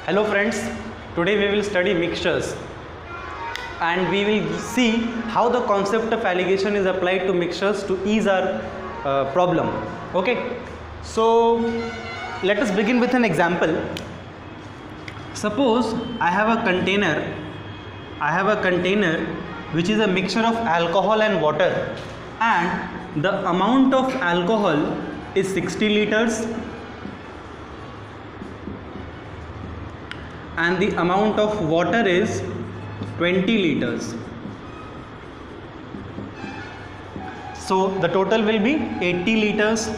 Hello friends, today we will study mixtures and we will see how the concept of alligation is applied to mixtures to ease our problem. Okay, so let us begin with an example. Suppose I have a container which is a mixture of alcohol and water, and the amount of alcohol is 60 liters and the amount of water is 20 liters. So the total will be 80 liters.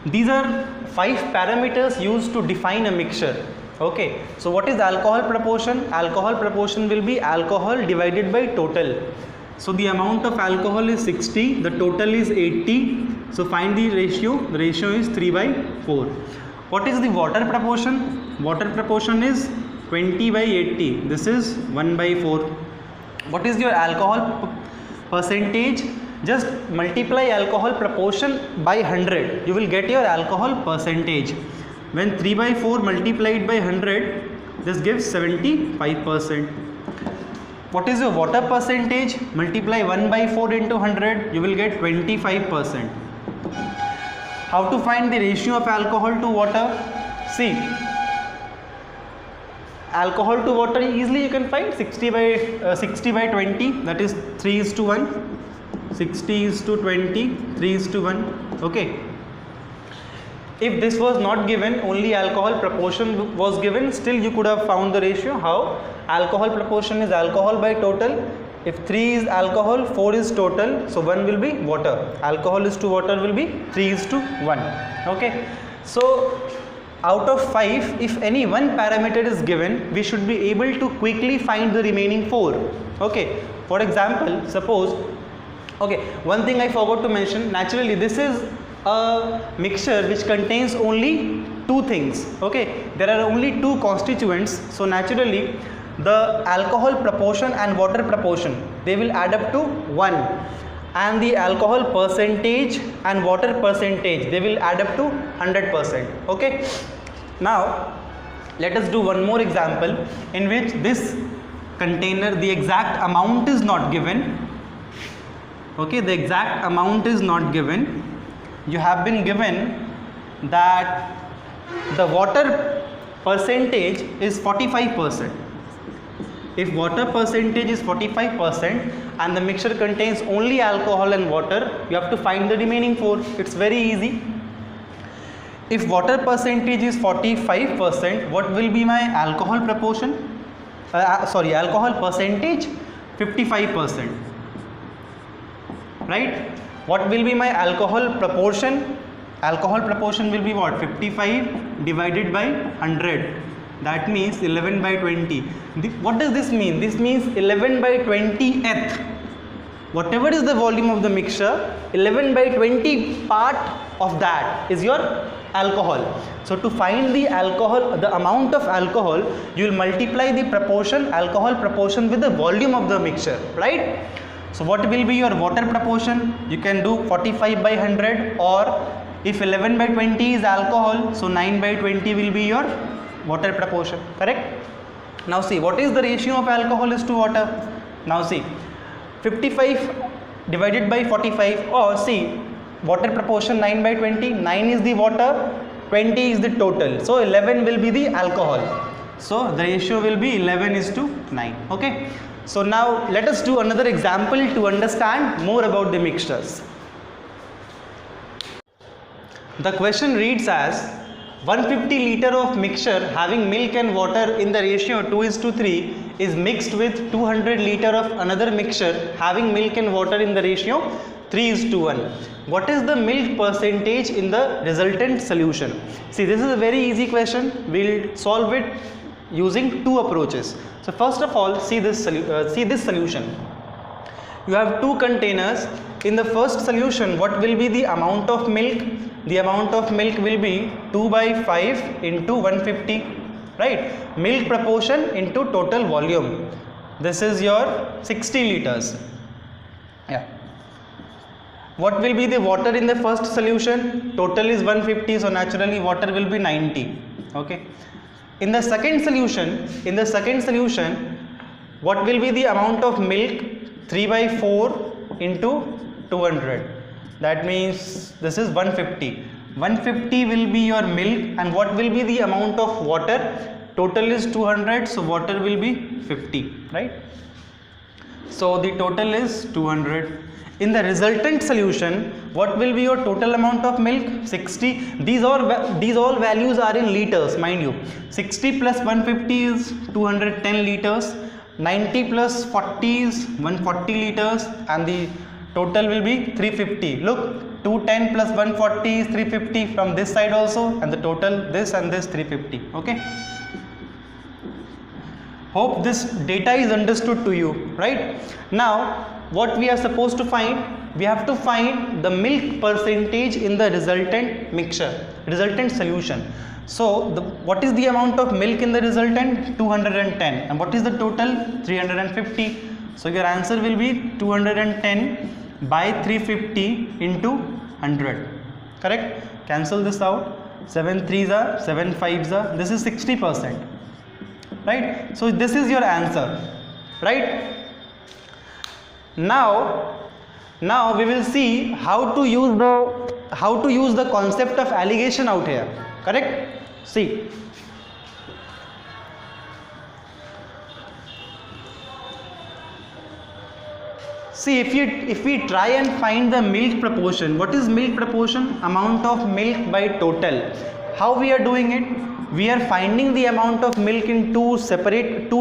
These are 5 parameters used to define a mixture. Okay, so what is alcohol proportion? Alcohol proportion will be alcohol divided by total. So the amount of alcohol is 60, the total is 80. So find the ratio. The ratio is 3/4. What is the water proportion? Water proportion is 20/80. This is 1/4. What is your alcohol percentage? Just multiply alcohol proportion by 100. You will get your alcohol percentage. When 3/4 multiplied by 100, this gives 75%. What is your water percentage? Multiply 1/4 into 100. You will get 25%. How to find the ratio of alcohol to water? See, alcohol to water easily you can find 60/20, that is 3:1. 60:20, 3:1. Okay. If this was not given, only alcohol proportion was given, still you could have found the ratio. How? Alcohol proportion is alcohol by total. If 3 is alcohol, 4 is total, so 1 will be water. Alcohol is to water will be 3:1. Okay. So out of 5, if any one parameter is given, we should be able to quickly find the remaining 4. Okay. For example, suppose, okay, one thing I forgot to mention, naturally this is a mixture which contains only 2 things. Okay, there are only 2 constituents, so naturally the alcohol proportion and water proportion, they will add up to 1, and the alcohol percentage and water percentage, they will add up to 100%. Okay, now let us do one more example in which this container, the exact amount is not given. Okay, the exact amount is not given. You have been given that the water percentage is 45%. If water percentage is 45% and the mixture contains only alcohol and water, you have to find the remaining 4. It's very easy. If water percentage is 45%, what will be my alcohol proportion? Alcohol percentage 55%. Right? What will be my alcohol proportion? Alcohol proportion will be what? 55 divided by 100. That means 11/20. What does this mean? This means 11/20th. Whatever is the volume of the mixture, 11/20 part of that is your alcohol. So to find the alcohol, the amount of alcohol, you will multiply the proportion, alcohol proportion, with the volume of the mixture, right? So what will be your water proportion? You can do 45/100, or if 11/20 is alcohol, so 9/20 will be your water proportion, correct? Now see, what is the ratio of alcohol is to water? Now see, 55 divided by 45, or see, water proportion 9/20, 9 is the water, 20 is the total, so 11 will be the alcohol. So the ratio will be 11:9. Okay. So now let us do another example to understand more about the mixtures. The question reads as 150 liter of mixture having milk and water in the ratio 2:3 is mixed with 200 liter of another mixture having milk and water in the ratio 3:1. What is the milk percentage in the resultant solution? See, this is a very easy question. We'll solve it using 2 approaches. So first of all, see this solution. You have 2 containers. In the first solution, what will be the amount of milk? The amount of milk will be 2/5 into 150, right? Milk proportion into total volume. This is your 60 liters. Yeah. What will be the water in the first solution? Total is 150, so naturally water will be 90. Okay. In the second solution, what will be the amount of milk? 3/4 into 200. That means this is 150. 150 will be your milk, and what will be the amount of water? Total is 200, so water will be 50, right? So the total is 200. In the resultant solution, what will be your total amount of milk? 60. These all values are in liters, mind you. 60 plus 150 is 210 liters. 90 plus 40 is 140 liters, and the total will be 350. Look, 210 plus 140 is 350 from this side also, and the total this and this 350. Okay. Hope this data is understood to you, right? Now, what we are supposed to find? We have to find the milk percentage in the resultant solution. So, what is the amount of milk in the resultant? 210. And what is the total? 350. So, your answer will be 210 by 350 into 100. Correct? Cancel this out. 7 3s are, 7 5s are. This is 60%. Right? So, this is your answer. Right? Now we will see how to use the concept of alligation out here. Correct? See, if we try and find the milk proportion, what is milk proportion? Amount of milk by total. How we are doing it? We are finding the amount of milk in two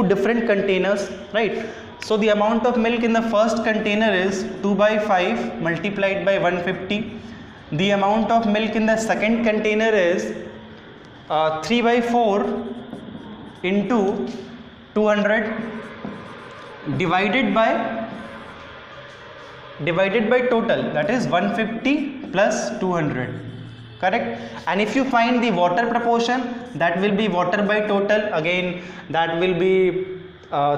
different containers, right? So the amount of milk in the first container is 2/5 multiplied by 150. The amount of milk in the second container is 3/4 into 200 divided by total, that is 150 plus 200. Correct? And if you find the water proportion, that will be water by total. Again, that will be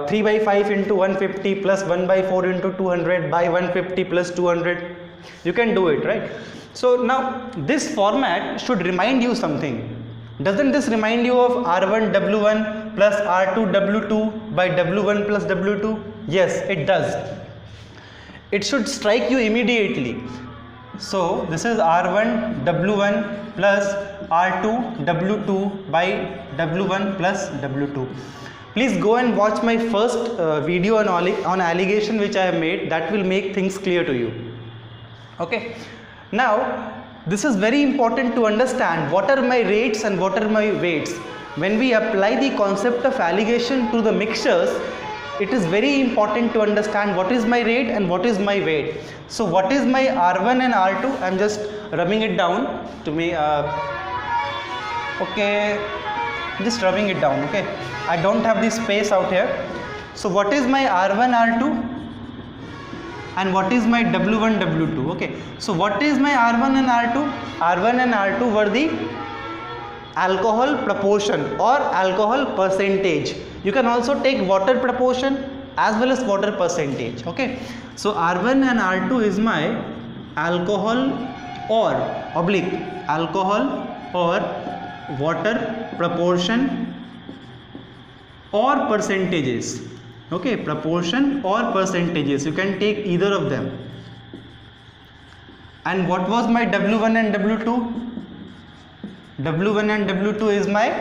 3/5 into 150 plus 1/4 into 200 by 150 plus 200. You can do it, right? So now this format should remind you something. Doesn't this remind you of R1 W1 plus R2 W2 by W1 plus W2? Yes, it does. It should strike you immediately. So this is R1 W1 plus R2 W2 by W1 plus W2. Please go and watch my first video on alligation which I have made. That will make things clear to you. Okay. Now this is very important to understand what are my rates and what are my weights. When we apply the concept of alligation to the mixtures, it is very important to understand what is my rate and what is my weight. So what is my R1 and R2? I am just rubbing it down to me. Okay, just rubbing it down. Okay, I don't have the space out here. So what is my R1 R2 and what is my W1 W2? Okay, so what is my R1 and R2? R1 and R2 were the alcohol proportion or alcohol percentage. You can also take water proportion as well as water percentage. Okay, so R1 and R2 is my alcohol or water proportion or percentages. Okay, proportion or percentages, you can take either of them. And what was my W1 and W2? W1 and W2 is my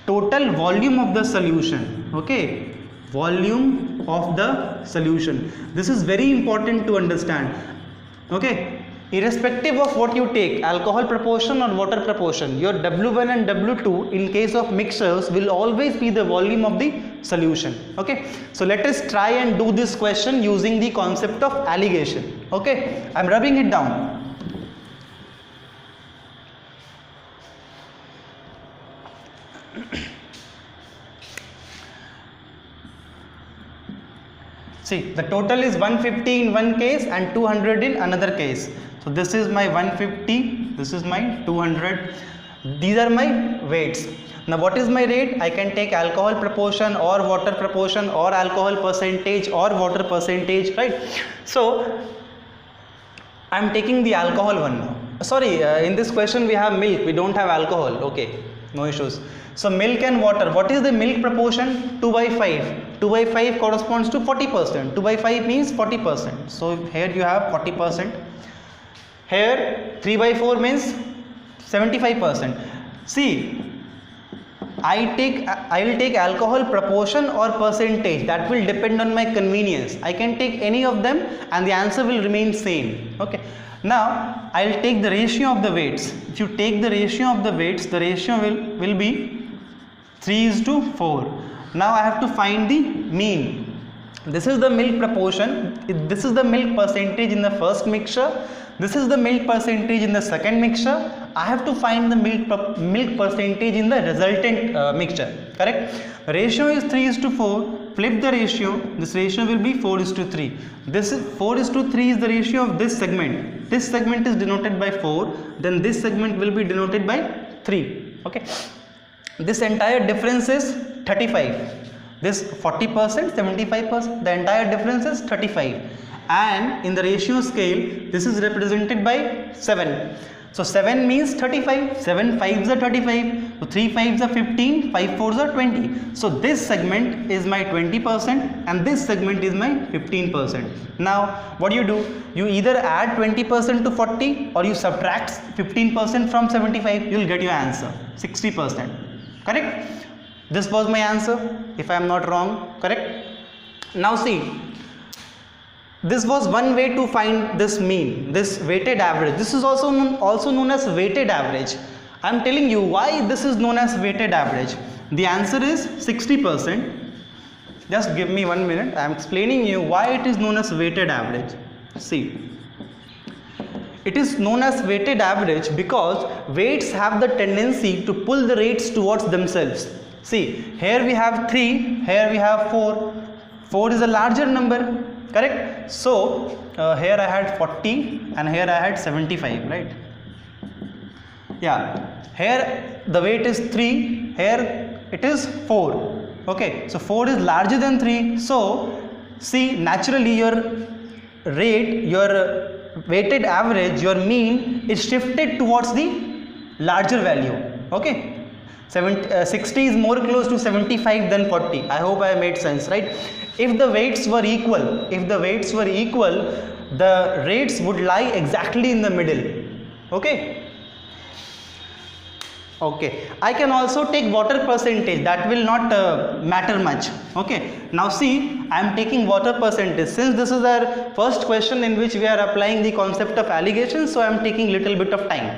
total volume of the solution. Okay, volume of the solution. This is very important to understand. Okay, irrespective of what you take, alcohol proportion or water proportion, your W1 and W2 in case of mixtures will always be the volume of the solution. Okay, so let us try and do this question using the concept of alligation. Okay, I am rubbing it down. See, the total is 150 in one case and 200 in another case. So this is my 150, this is my 200. These are my weights. Now what is my rate? I can take alcohol proportion or water proportion or alcohol percentage or water percentage, right? So I'm taking the alcohol one now. Sorry, in this question we have milk, we don't have alcohol. Okay, no issues. So milk and water, what is the milk proportion? 2 by 5. 2 by 5 corresponds to 40%. 2 by 5 means 40%. So here you have 40%. Here 3 by 4 means 75%. See, I will take alcohol proportion or percentage, that will depend on my convenience. I can take any of them and the answer will remain same. Okay, now I will take the ratio of the weights. If you take the ratio of the weights, the ratio will be 3:4. Now I have to find the mean. This is the milk proportion, this is the milk percentage in the first mixture, this is the milk percentage in the second mixture. I have to find the milk percentage in the resultant mixture, correct? Ratio is 3:4. Flip the ratio, this ratio will be 4:3. This is 4:3 is the ratio of this segment. This segment is denoted by 4, then this segment will be denoted by 3. Okay, this entire difference is 35. This 40%, 75%, the entire difference is 35, and in the ratio scale this is represented by 7. So 7 means 35, 7 5s are 35, so 3 5s are 15, 5 4s are 20. So this segment is my 20% and this segment is my 15%. Now what do? You either add 20% to 40 or you subtract 15% from 75, you will get your answer 60%, correct? This was my answer, if I am not wrong, correct? Now see, this was one way to find this mean, this weighted average. This is also known as weighted average. I am telling you why this is known as weighted average. The answer is 60%. Just give me 1 minute. I am explaining you why it is known as weighted average. See, it is known as weighted average because weights have the tendency to pull the rates towards themselves. See, here we have 3, here we have 4. 4 is a larger number, correct? So here I had 40 and here I had 75, right? Yeah, here the weight is 3, here it is 4. Okay, so 4 is larger than 3. So see, naturally your rate, your weighted average, your mean is shifted towards the larger value. Okay, 60 is more close to 75 than 40. I hope I made sense, right? If the weights were equal, the rates would lie exactly in the middle. Okay. Okay, I can also take water percentage, that will not matter much. Okay, now see, I am taking water percentage. Since this is our first question in which we are applying the concept of alligation, so I am taking little bit of time.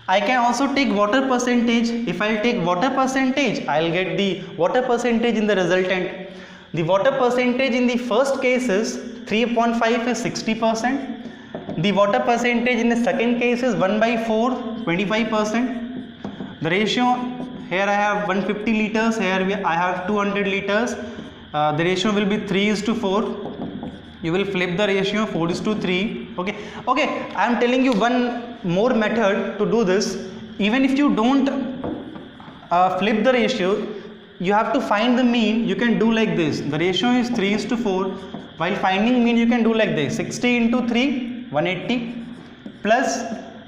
I can also take water percentage. If I take water percentage, I will get the water percentage in the resultant. The water percentage in the first case is 3/5 is 60%. The water percentage in the second case is 1/4, 25%. The ratio, here I have 150 liters, here I have 200 liters. The ratio will be 3:4. You will flip the ratio, 4:3. Okay, I am telling you one more method to do this. Even if you don't flip the ratio, you have to find the mean. You can do like this. The ratio is 3:4. While finding mean, you can do like this: 60 into 3, 180, plus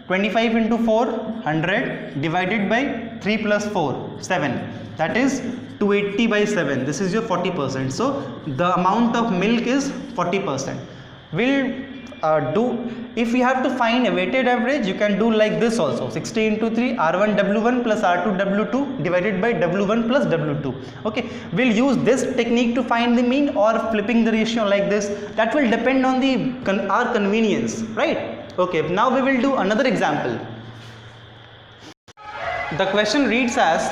25 into 4, 100, divided by 3 plus 4, 7. That is 280 by 7. This is your 40%. So the amount of milk is 40%. We'll if you have to find a weighted average, you can do like this also: 60 into 3, R1 W1 plus R2 W2 divided by W1 plus W2. Okay, we'll use this technique to find the mean, or flipping the ratio like this. That will depend on our convenience, right? Okay, now we will do another example. The question reads as: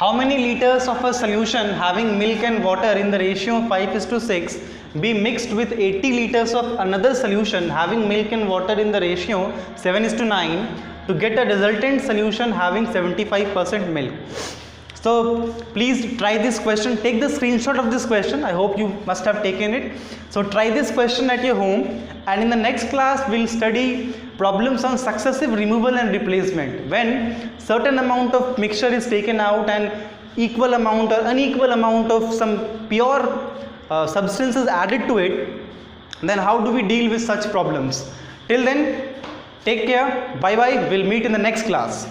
how many liters of a solution having milk and water in the ratio of 5:6 be mixed with 80 liters of another solution having milk and water in the ratio 7:9 to get a resultant solution having 75% milk? So please try this question. Take the screenshot of this question. I hope you must have taken it. So try this question at your home, and in the next class we'll study problems on successive removal and replacement. When certain amount of mixture is taken out and equal amount or unequal amount of some pure substances added to it, then how do we deal with such problems? Till then, take care. Bye bye. We'll meet in the next class.